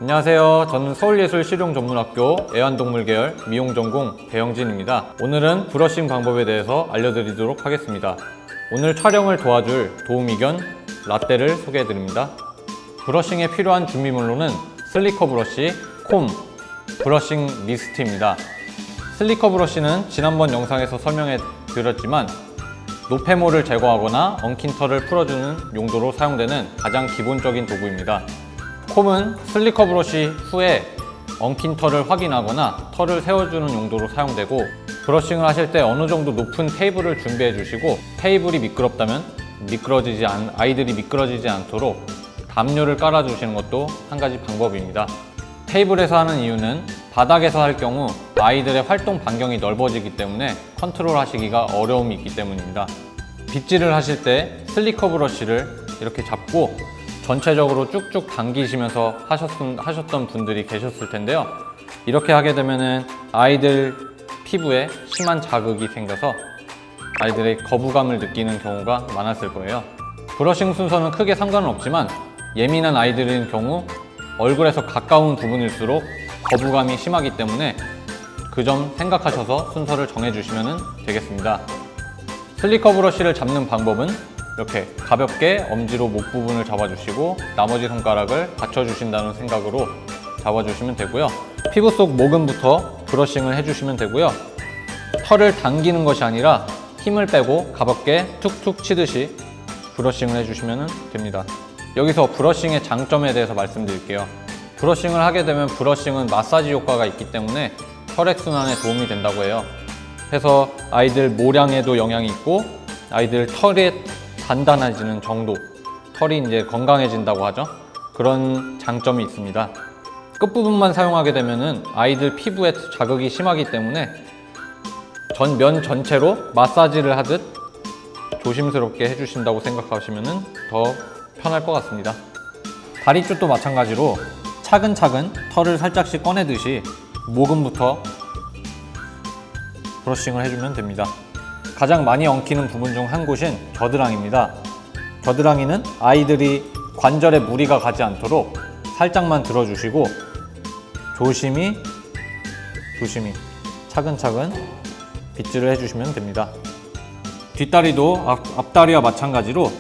안녕하세요. 저는 서울예술실용전문학교 애완동물 계열 미용전공 배영진입니다. 오늘은 브러싱 방법에 대해서 알려드리도록 하겠습니다. 오늘 촬영을 도와줄 도우미견 라떼를 소개해드립니다. 브러싱에 필요한 준비물로는 슬리커 브러쉬, 콤, 브러싱 미스트입니다. 슬리커 브러쉬는 지난번 영상에서 설명해 드렸지만 노폐물을 제거하거나 엉킨 털을 풀어주는 용도로 사용되는 가장 기본적인 도구입니다. 콤은 슬리커 브러쉬 후에 엉킨 털을 확인하거나 털을 세워주는 용도로 사용되고, 브러싱을 하실 때 어느 정도 높은 테이블을 준비해 주시고, 테이블이 미끄럽다면 아이들이 미끄러지지 않도록 담요를 깔아 주시는 것도 한 가지 방법입니다. 테이블에서 하는 이유는 바닥에서 할 경우 아이들의 활동 반경이 넓어지기 때문에 컨트롤 하시기가 어려움이 있기 때문입니다. 빗질을 하실 때 슬리커 브러쉬를 이렇게 잡고 전체적으로 쭉쭉 당기시면서 하셨던 분들이 계셨을 텐데요. 이렇게 하게 되면은 아이들 피부에 심한 자극이 생겨서 아이들의 거부감을 느끼는 경우가 많았을 거예요. 브러싱 순서는 크게 상관은 없지만 예민한 아이들인 경우 얼굴에서 가까운 부분일수록 거부감이 심하기 때문에 그 점 생각하셔서 순서를 정해주시면 되겠습니다. 슬리커 브러쉬를 잡는 방법은 이렇게 가볍게 엄지로 목 부분을 잡아주시고 나머지 손가락을 받쳐주신다는 생각으로 잡아주시면 되고요. 피부 속 모근부터 브러싱을 해주시면 되고요. 털을 당기는 것이 아니라 힘을 빼고 가볍게 툭툭 치듯이 브러싱을 해주시면 됩니다. 여기서 브러싱의 장점에 대해서 말씀드릴게요. 브러싱을 하게 되면 브러싱은 마사지 효과가 있기 때문에 혈액순환에 도움이 된다고 해요. 그래서 아이들 모량에도 영향이 있고 아이들 털이 단단해지는 정도, 털이 이제 건강해진다고 하죠. 그런 장점이 있습니다. 끝부분만 사용하게 되면은 아이들 피부에 자극이 심하기 때문에 면 전체로 마사지를 하듯 조심스럽게 해주신다고 생각하시면 더 편할 것 같습니다. 다리쪽도 마찬가지로 차근차근 털을 살짝씩 꺼내듯이 모근부터 브러싱을 해주면 됩니다. 가장 많이 엉키는 부분 중 한 곳인 겨드랑이입니다. 겨드랑이는 아이들이 관절에 무리가 가지 않도록 살짝만 들어주시고 조심히 차근차근 빗질을 해주시면 됩니다. 뒷다리도 앞다리와 마찬가지로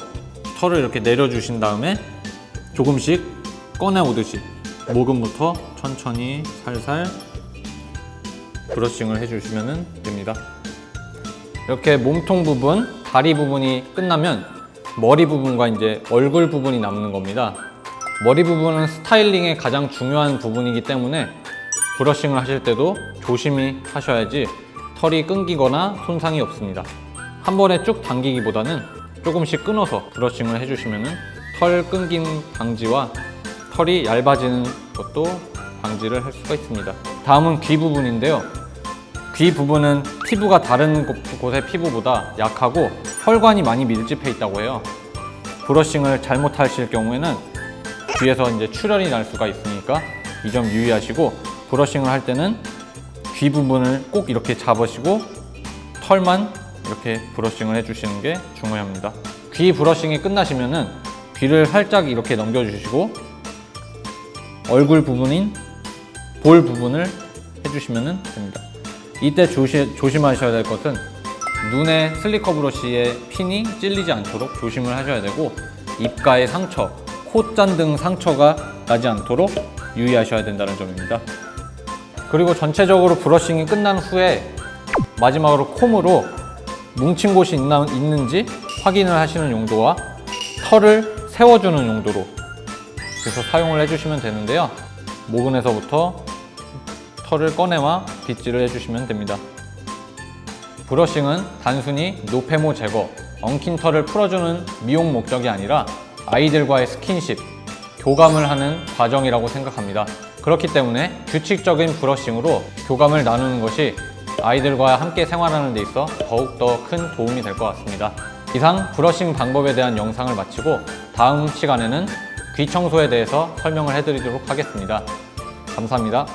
털을 이렇게 내려주신 다음에 조금씩 꺼내오듯이 모근부터 천천히 살살 브러싱을 해주시면 됩니다. 이렇게 몸통 부분, 다리 부분이 끝나면 머리 부분과 이제 얼굴 부분이 남는 겁니다. 머리 부분은 스타일링의 가장 중요한 부분이기 때문에 브러싱을 하실 때도 조심히 하셔야지 털이 끊기거나 손상이 없습니다. 한 번에 쭉 당기기보다는 조금씩 끊어서 브러싱을 해주시면 털 끊김 방지와 털이 얇아지는 것도 방지를 할 수가 있습니다. 다음은 귀 부분인데요. 귀 부분은 피부가 다른 곳의 피부보다 약하고 혈관이 많이 밀집해 있다고 해요. 브러싱을 잘못하실 경우에는 귀에서 이제 출혈이 날 수가 있으니까 이 점 유의하시고, 브러싱을 할 때는 귀 부분을 꼭 이렇게 잡으시고 털만 이렇게 브러싱을 해주시는 게 중요합니다. 귀 브러싱이 끝나시면은 귀를 살짝 이렇게 넘겨주시고 얼굴 부분인 볼 부분을 해주시면 됩니다. 이때 조심하셔야 될 것은 눈에 슬리커 브러쉬의 핀이 찔리지 않도록 조심을 하셔야 되고, 입가의 상처, 콧잔 등 상처가 나지 않도록 유의하셔야 된다는 점입니다. 그리고 전체적으로 브러싱이 끝난 후에 마지막으로 콤으로 뭉친 곳이 있는지 확인을 하시는 용도와 털을 세워주는 용도로 그래서 사용을 해주시면 되는데요. 모근에서부터 털을 꺼내와 빗질을 해주시면 됩니다. 브러싱은 단순히 노폐모 제거, 엉킨 털을 풀어주는 미용 목적이 아니라 아이들과의 스킨십, 교감을 하는 과정이라고 생각합니다. 그렇기 때문에 규칙적인 브러싱으로 교감을 나누는 것이 아이들과 함께 생활하는 데 있어 더욱더 큰 도움이 될 것 같습니다. 이상 브러싱 방법에 대한 영상을 마치고 다음 시간에는 귀 청소에 대해서 설명을 해드리도록 하겠습니다. 감사합니다.